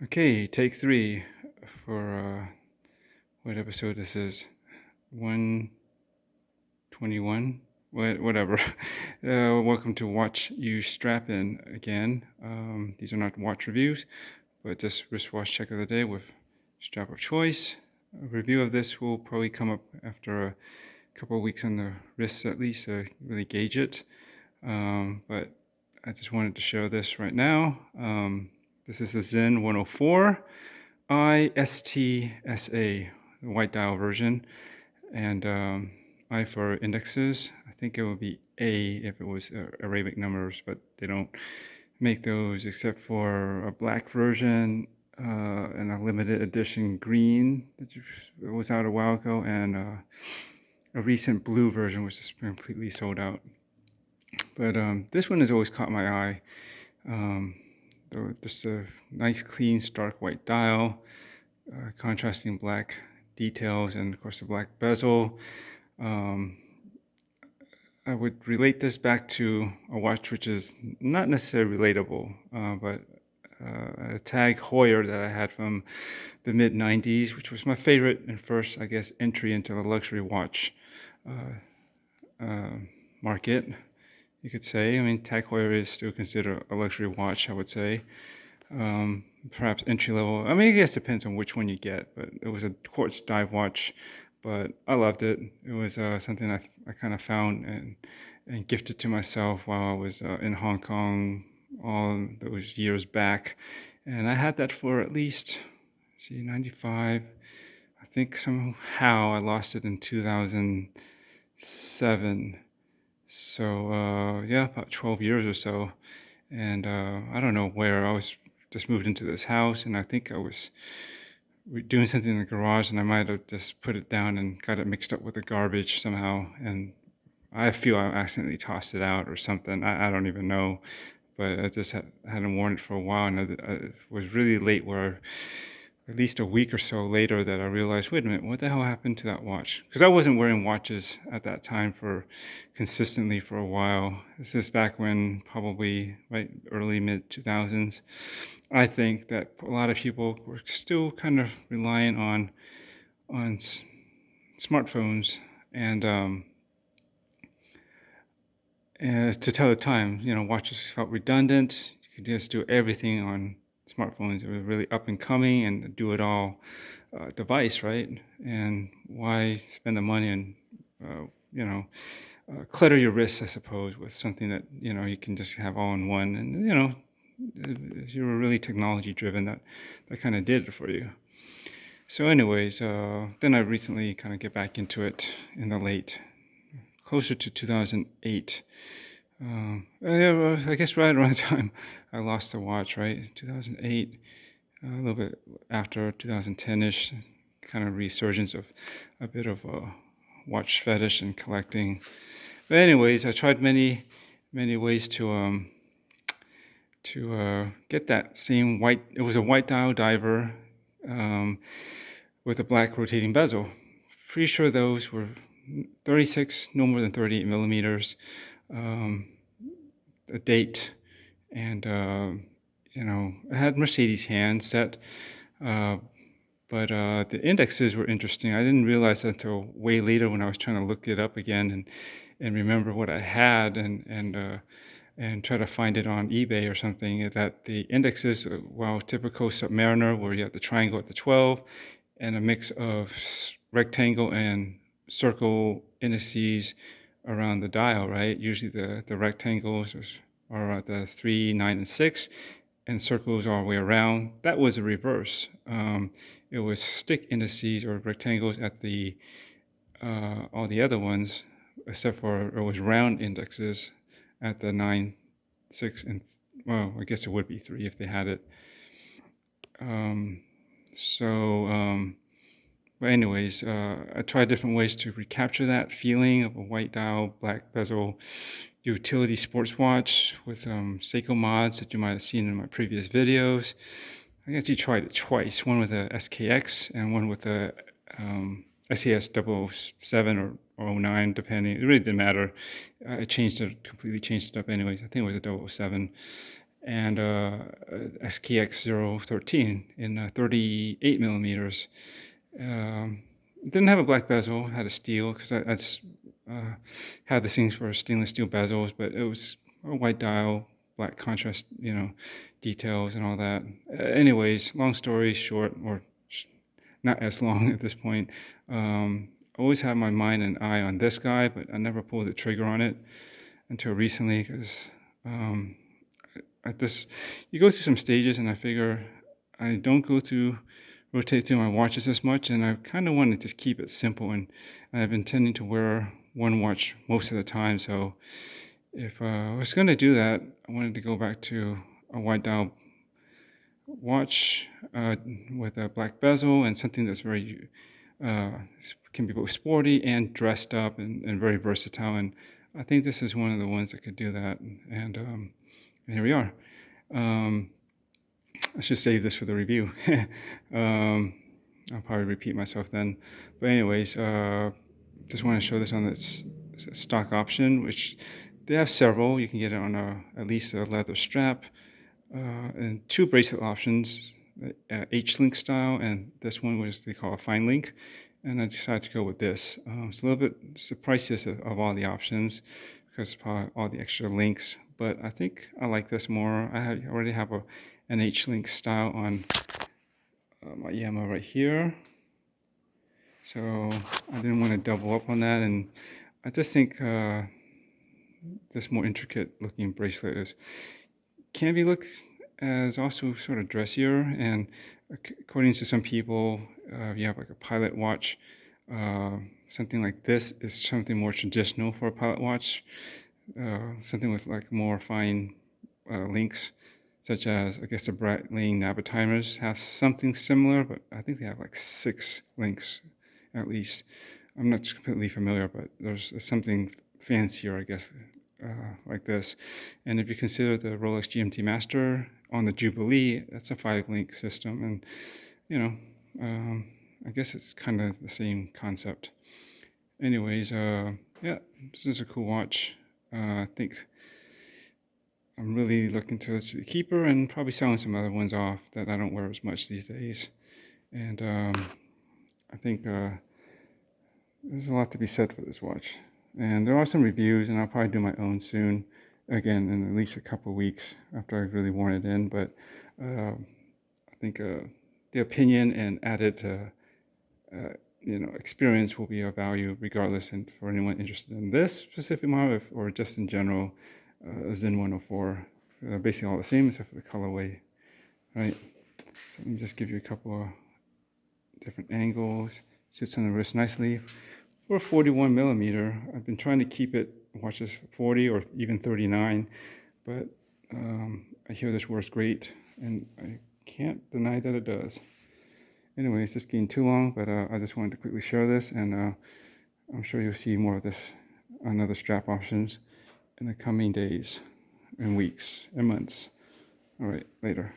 Okay, take three for what episode this is. 121? Whatever. Welcome to Watch You Strappin again. These are not watch reviews, but just wristwatch check of the day with strap of choice. A review of this will probably come up after a couple of weeks on the wrists at least to really gauge it. But I just wanted to show this right now. This is the Sinn 104 ISTSA, the white dial version, and I for indexes. I think it would be A if it was Arabic numbers, but they don't make those except for a black version and a limited edition green that was out a while ago, and a recent blue version which is completely sold out. But this one has always caught my eye. Just a nice, clean, stark white dial, contrasting black details, and of course the black bezel. I would relate this back to a watch which is not necessarily relatable, but a Tag Heuer that I had from the mid 90s, which was my favorite and first, I guess, entry into the luxury watch market, you could say. I mean, Tag Heuer is still considered a luxury watch, I would say. Perhaps entry level. I mean, I guess it depends on which one you get, but it was a quartz dive watch, but I loved it. It was something I kind of found and gifted to myself while I was in Hong Kong all those years back. And I had that for at least, 95. I think somehow I lost it in 2007. So, yeah, about 12 years or so. And I don't know where. I was just moved into this house, and I think I was doing something in the garage, and I might have just put it down and got it mixed up with the garbage somehow. And I feel I accidentally tossed it out or something. I don't even know. But I just hadn't worn it for a while, and I was really late where at least a week or so later that I realized, wait a minute, what the hell happened to that watch? Because I wasn't wearing watches at that time consistently for a while. This is back when probably early mid 2000s. I think that a lot of people were still kind of relying on smartphones and to tell the time. Watches felt redundant. You could just do everything on smartphones. It was really up and coming and do it all device, right? And why spend the money and clutter your wrists, I suppose, with something that you can just have all in one. And if you were really technology driven, that kind of did it for you. So, anyways, then I recently kind of get back into it in the closer to 2008. Yeah, well, I guess right around the time I lost the watch, right? 2008, a little bit after 2010-ish, kind of resurgence of a bit of a watch fetish and collecting. But anyways, I tried many ways to get that same white. It was a white dial diver with a black rotating bezel. Pretty sure those were 36, no more than 38 millimeters. A date, and I had Mercedes handset, but the indexes were interesting. I didn't realize that until way later when I was trying to look it up again and remember what I had and try to find it on eBay or something. That the indexes, while typical Submariner, where you have the triangle at the 12 and a mix of rectangle and circle indices around the dial, right? Usually the rectangles are at the 3, 9, and 6, and circles all the way around. That was a reverse. It was stick indices or rectangles at the all the other ones, except for it was round indexes at the 9, 6, and well, I guess it would be 3 if they had it. But anyways, I tried different ways to recapture that feeling of a white dial, black bezel, utility sports watch with Seiko mods that you might have seen in my previous videos. I actually tried it twice, one with a SKX and one with a SAS 007 or 09, depending. It really didn't matter. I completely changed it up anyways. I think it was a 007. and SKX013 in 38 millimeters. It didn't have a black bezel, it had a steel, because I just had the things for stainless steel bezels, but it was a white dial, black contrast, details and all that. Anyways, long story short, or not as long at this point, I always had my mind and eye on this guy, but I never pulled the trigger on it until recently, because at this, you go through some stages, and I figure I don't rotate through my watches as much, and I kind of want to just keep it simple, and I've been tending to wear one watch most of the time. So if I was going to do that, I wanted to go back to a white dial watch with a black bezel and something that's very can be both sporty and dressed up and very versatile. And I think this is one of the ones that could do that. And here we are. I should save this for the review. I'll probably repeat myself then. But anyways, just want to show this on its stock option, which they have several. You can get it on at least a leather strap, and two bracelet options, H-link style, and this one was they call a fine link. And I decided to go with this. It's a little bit, it's the priciest of all the options because of all the extra links. But I think I like this more. I already have an H-link style on my EMO right here. So I didn't want to double up on that. And I just think this more intricate looking bracelet can be looked as also sort of dressier. And according to some people, if you have like a pilot watch, something like this is something more traditional for a pilot watch. Something with like more fine links, such as I guess the Breitling Navitimers have something similar, but I think they have like 6 links at least. I'm not completely familiar, but there's something fancier, I guess, like this. And if you consider the Rolex GMT Master on the Jubilee, that's a 5-link system, and I guess it's kind of the same concept. Anyways, yeah, this is a cool watch. I think I'm really looking to this keeper and probably selling some other ones off that I don't wear as much these days. And I think there's a lot to be said for this watch. And there are some reviews, and I'll probably do my own soon, again, in at least a couple of weeks after I've really worn it in. But I think the opinion and added experience will be of value regardless, and for anyone interested in this specific model or just in general, Sinn 104, basically all the same except for the colorway, right? So let me just give you a couple of different angles. Sits on the wrist nicely for 41 millimeter. I've been trying to keep it watches 40 or even 39, but I hear this works great, and I can't deny that it does. Anyways, this getting too long, but I just wanted to quickly share this, and I'm sure you'll see more of this on other strap options in the coming days and weeks and months. All right, later.